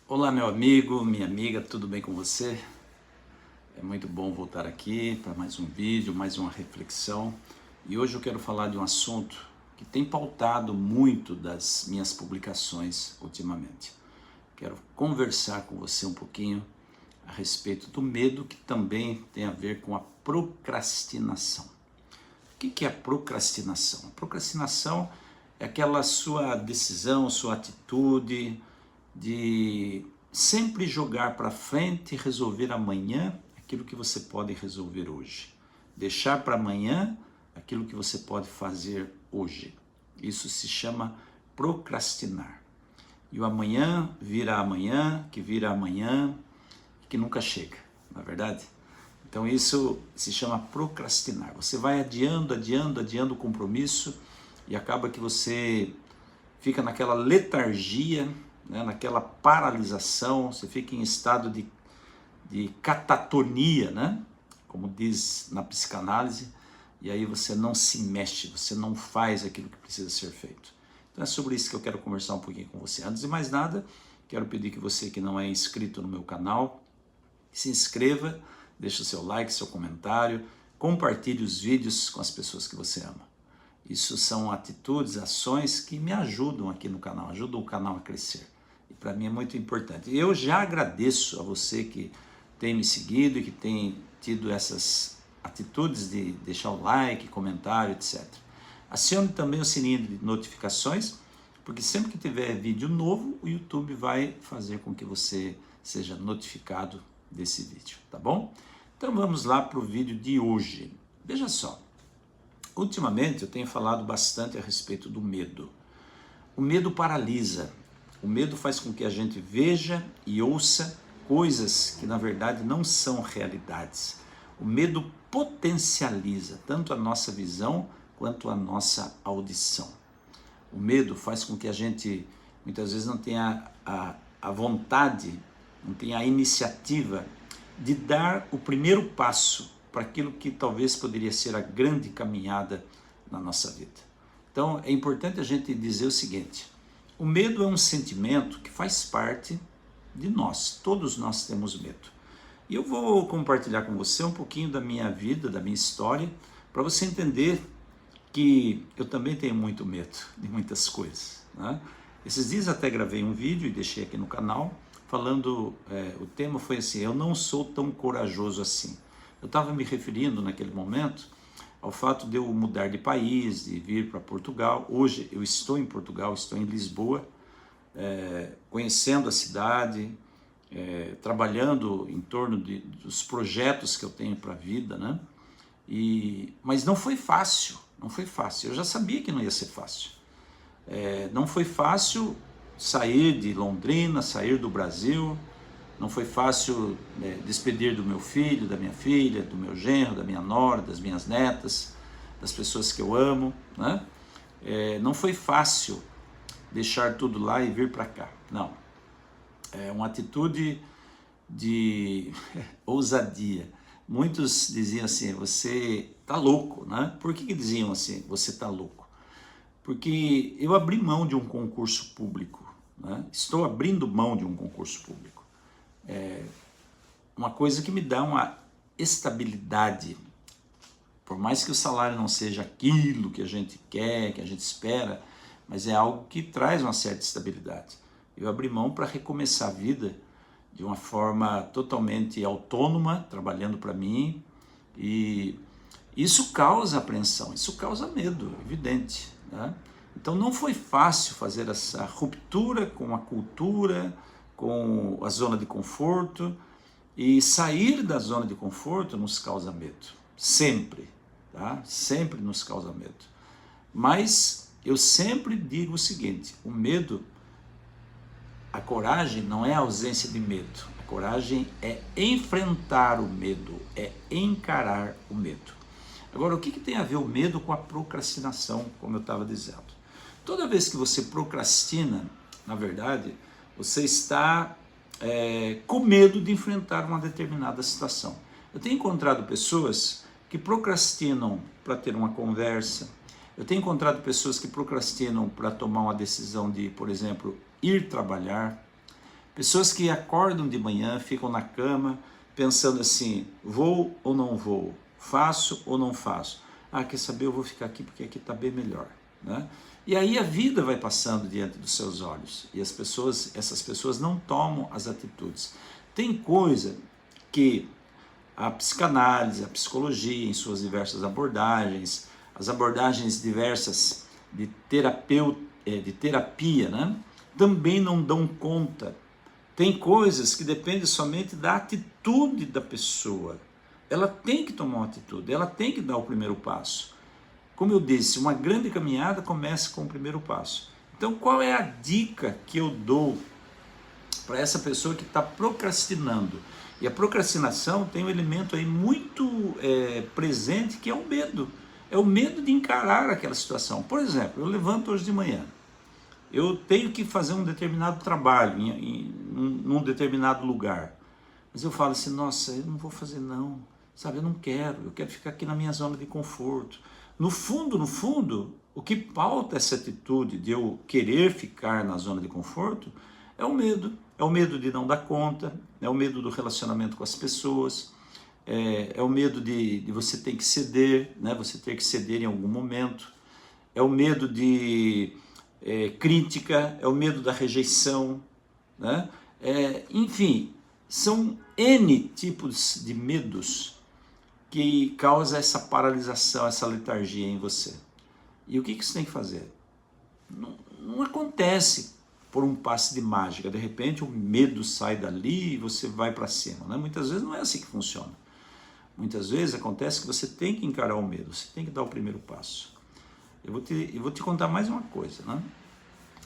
Olá, meu amigo, minha amiga, tudo bem com você? É muito bom voltar aqui para mais um vídeo, mais uma reflexão. E hoje eu quero falar de um assunto que tem pautado muito das minhas publicações ultimamente. Quero conversar com você um pouquinho a respeito do medo, que também tem a ver com a procrastinação. O que é a procrastinação? A procrastinação é aquela sua decisão, sua atitude de sempre jogar para frente e resolver amanhã aquilo que você pode resolver hoje. Deixar para amanhã aquilo que você pode fazer hoje. Isso se chama procrastinar. E o amanhã vira amanhã, que vira amanhã, que nunca chega, não é verdade? Então isso se chama procrastinar. Você vai adiando o compromisso e acaba que você fica naquela letargia, né, naquela paralisação, você fica em estado de catatonia, né, como diz na psicanálise, e aí você não se mexe, você não faz aquilo que precisa ser feito. Então é sobre isso que eu quero conversar um pouquinho com você. Antes de mais nada, quero pedir que você que não é inscrito no meu canal, se inscreva, deixe o seu like, seu comentário, compartilhe os vídeos com as pessoas que você ama. Isso são atitudes, ações que me ajudam aqui no canal, ajudam o canal a crescer. E para mim é muito importante. Eu já agradeço a você que tem me seguido e que tem tido essas atitudes de deixar o like, comentário, etc. Acione também o sininho de notificações, porque sempre que tiver vídeo novo, o YouTube vai fazer com que você seja notificado desse vídeo, tá bom? Então vamos lá para o vídeo de hoje. Veja só. Ultimamente eu tenho falado bastante a respeito do medo. O medo paralisa, o medo faz com que a gente veja e ouça coisas que na verdade não são realidades. O medo potencializa tanto a nossa visão quanto a nossa audição. O medo faz com que a gente muitas vezes não tenha a vontade, não tenha a iniciativa de dar o primeiro passo para aquilo que talvez poderia ser a grande caminhada na nossa vida. Então é importante a gente dizer o seguinte: o medo é um sentimento que faz parte de nós, todos nós temos medo. E eu vou compartilhar com você um pouquinho da minha vida, da minha história, para você entender que eu também tenho muito medo de muitas coisas, né? Esses dias até gravei um vídeo e deixei aqui no canal, falando, o tema foi assim: eu não sou tão corajoso assim. Eu estava me referindo naquele momento ao fato de eu mudar de país, de vir para Portugal. Hoje eu estou em Portugal, estou em Lisboa, conhecendo a cidade, trabalhando em torno dos projetos que eu tenho para a vida, né? Mas não foi fácil, não foi fácil. Eu já sabia que não ia ser fácil. Não foi fácil sair de Londrina, sair do Brasil. Não foi fácil despedir do meu filho, da minha filha, do meu genro, da minha nora, das minhas netas, das pessoas que eu amo, né? Não foi fácil deixar tudo lá e vir para cá, não. É uma atitude de ousadia. Muitos diziam assim: você tá louco, né? Por que diziam assim, você tá louco? Porque eu abri mão de um concurso público, né? Estou abrindo mão de um concurso público. Uma coisa que me dá uma estabilidade, por mais que o salário não seja aquilo que a gente quer, que a gente espera, mas é algo que traz uma certa estabilidade. Eu abri mão para recomeçar a vida de uma forma totalmente autônoma, trabalhando para mim, e isso causa apreensão, isso causa medo, evidente, né? Então não foi fácil fazer essa ruptura com a cultura, com a zona de conforto, e sair da zona de conforto nos causa medo, sempre, tá? Sempre nos causa medo. Mas eu sempre digo o seguinte: o medo, a coragem não é a ausência de medo, a coragem é enfrentar o medo, é encarar o medo. Agora, o que tem a ver o medo com a procrastinação, como eu estava dizendo? Toda vez que você procrastina, na verdade, você está com medo de enfrentar uma determinada situação. Eu tenho encontrado pessoas que procrastinam para ter uma conversa. Eu tenho encontrado pessoas que procrastinam para tomar uma decisão de, por exemplo, ir trabalhar. Pessoas que acordam de manhã, ficam na cama, pensando assim, vou ou não vou? Faço ou não faço? Ah, quer saber, eu vou ficar aqui porque aqui está bem melhor, né? E aí a vida vai passando diante dos seus olhos e essas pessoas não tomam as atitudes. Tem coisa que a psicanálise, a psicologia, em suas diversas abordagens, as abordagens diversas de terapia, né, também não dão conta. Tem coisas que dependem somente da atitude da pessoa. Ela tem que tomar uma atitude, ela tem que dar o primeiro passo. Como eu disse, uma grande caminhada começa com o primeiro passo. Então, qual é a dica que eu dou para essa pessoa que está procrastinando? E a procrastinação tem um elemento aí muito presente, que é o medo. É o medo de encarar aquela situação. Por exemplo, eu levanto hoje de manhã. Eu tenho que fazer um determinado trabalho num determinado lugar. Mas eu falo assim, nossa, eu não vou fazer não. Sabe, eu quero ficar aqui na minha zona de conforto. No fundo, o que pauta essa atitude de eu querer ficar na zona de conforto é o medo. É o medo de não dar conta, é o medo do relacionamento com as pessoas, é o medo de você ter que ceder, né? Você ter que ceder em algum momento, é o medo de crítica, é o medo da rejeição, né? Enfim, são N tipos de medos que causa essa paralisação, essa letargia em você. E o que você tem que fazer? Não acontece por um passe de mágica, de repente o medo sai dali e você vai para cima, né? Muitas vezes não é assim que funciona. Muitas vezes acontece que você tem que encarar o medo, você tem que dar o primeiro passo. Eu vou te contar mais uma coisa, né?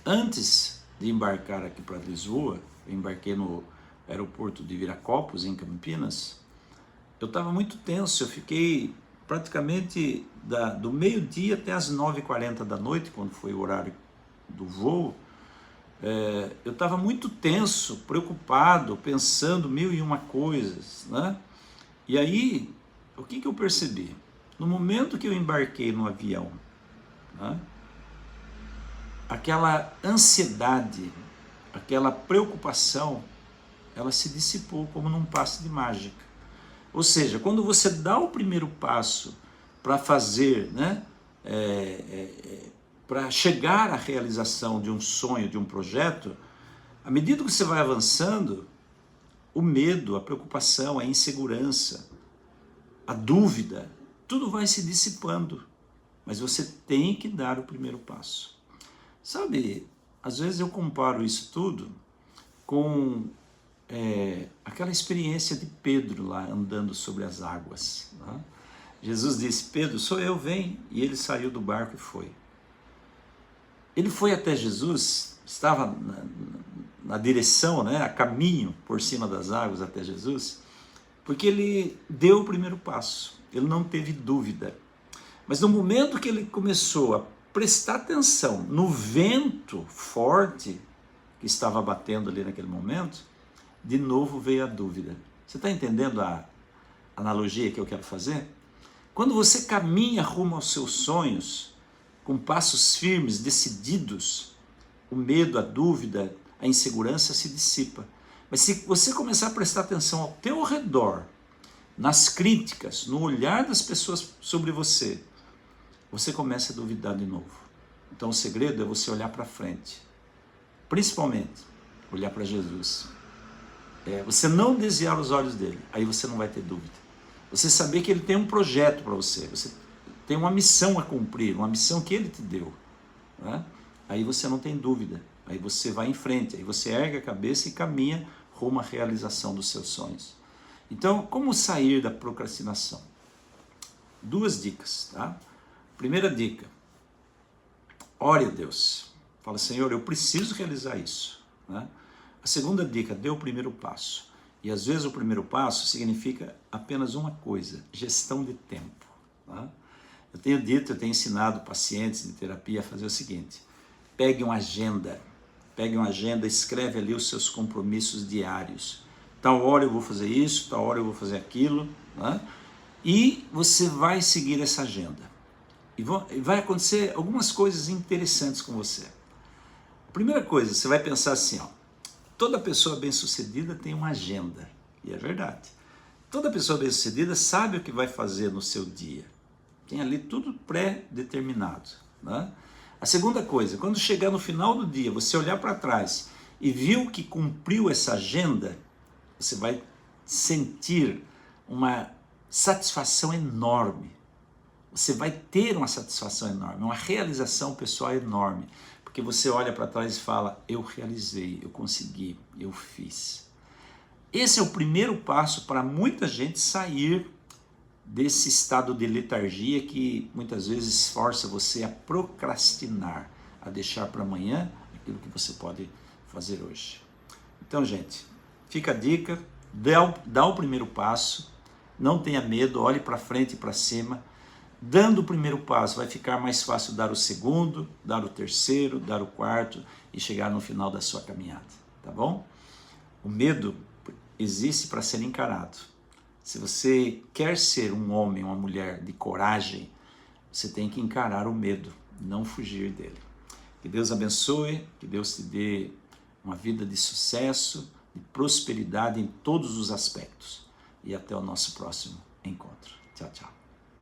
Antes de embarcar aqui para Lisboa, eu embarquei no aeroporto de Viracopos, em Campinas. Eu estava muito tenso, eu fiquei praticamente do meio-dia até as 9h40 da noite, quando foi o horário do voo. Eu estava muito tenso, preocupado, pensando mil e uma coisas, né? E aí, o que eu percebi? No momento que eu embarquei no avião, né, aquela ansiedade, aquela preocupação, ela se dissipou como num passe de mágica. Ou seja, quando você dá o primeiro passo para fazer, né, para chegar à realização de um sonho, de um projeto, à medida que você vai avançando, o medo, a preocupação, a insegurança, a dúvida, tudo vai se dissipando. Mas você tem que dar o primeiro passo. Sabe, às vezes eu comparo isso tudo com aquela experiência de Pedro lá andando sobre as águas, né? Jesus disse, Pedro, sou eu, vem. E ele saiu do barco e foi. Ele foi até Jesus, estava na direção, né, a caminho por cima das águas até Jesus, porque ele deu o primeiro passo, ele não teve dúvida. Mas no momento que ele começou a prestar atenção no vento forte que estava batendo ali naquele momento, de novo veio a dúvida. Você está entendendo a analogia que eu quero fazer? Quando você caminha rumo aos seus sonhos, com passos firmes, decididos, o medo, a dúvida, a insegurança se dissipa. Mas se você começar a prestar atenção ao teu redor, nas críticas, no olhar das pessoas sobre você, você começa a duvidar de novo. Então o segredo é você olhar para frente, principalmente olhar para Jesus. Você não desviar os olhos dele, aí você não vai ter dúvida. Você saber que ele tem um projeto para você, você tem uma missão a cumprir, uma missão que ele te deu, né? Aí você não tem dúvida, aí você vai em frente, aí você ergue a cabeça e caminha rumo à realização dos seus sonhos. Então, como sair da procrastinação? 2 dicas, tá? Primeira dica, ore a Deus. Fala, Senhor, eu preciso realizar isso, né? A segunda dica, dê o primeiro passo. E às vezes o primeiro passo significa apenas uma coisa, gestão de tempo, tá? Eu tenho ensinado pacientes de terapia a fazer o seguinte, pegue uma agenda, escreve ali os seus compromissos diários. Tal hora eu vou fazer isso, tal hora eu vou fazer aquilo, né? E você vai seguir essa agenda. E vai acontecer algumas coisas interessantes com você. A primeira coisa, você vai pensar assim, ó, Toda pessoa bem-sucedida tem uma agenda, e é verdade. Toda pessoa bem-sucedida sabe o que vai fazer no seu dia. Tem ali tudo pré-determinado, né? A segunda coisa, quando chegar no final do dia, você olhar para trás e viu que cumpriu essa agenda, você vai sentir uma satisfação enorme. Você vai ter uma satisfação enorme, uma realização pessoal enorme, porque você olha para trás e fala, eu realizei, eu consegui, eu fiz. Esse é o primeiro passo para muita gente sair desse estado de letargia que muitas vezes força você a procrastinar, a deixar para amanhã aquilo que você pode fazer hoje. Então, gente, fica a dica, dá o primeiro passo, não tenha medo, olhe para frente e para cima. Dando o primeiro passo, vai ficar mais fácil dar o segundo, dar o terceiro, dar o quarto e chegar no final da sua caminhada, tá bom? O medo existe para ser encarado. Se você quer ser um homem, uma mulher de coragem, você tem que encarar o medo, não fugir dele. Que Deus abençoe, que Deus te dê uma vida de sucesso, de prosperidade em todos os aspectos. E até o nosso próximo encontro. Tchau, tchau.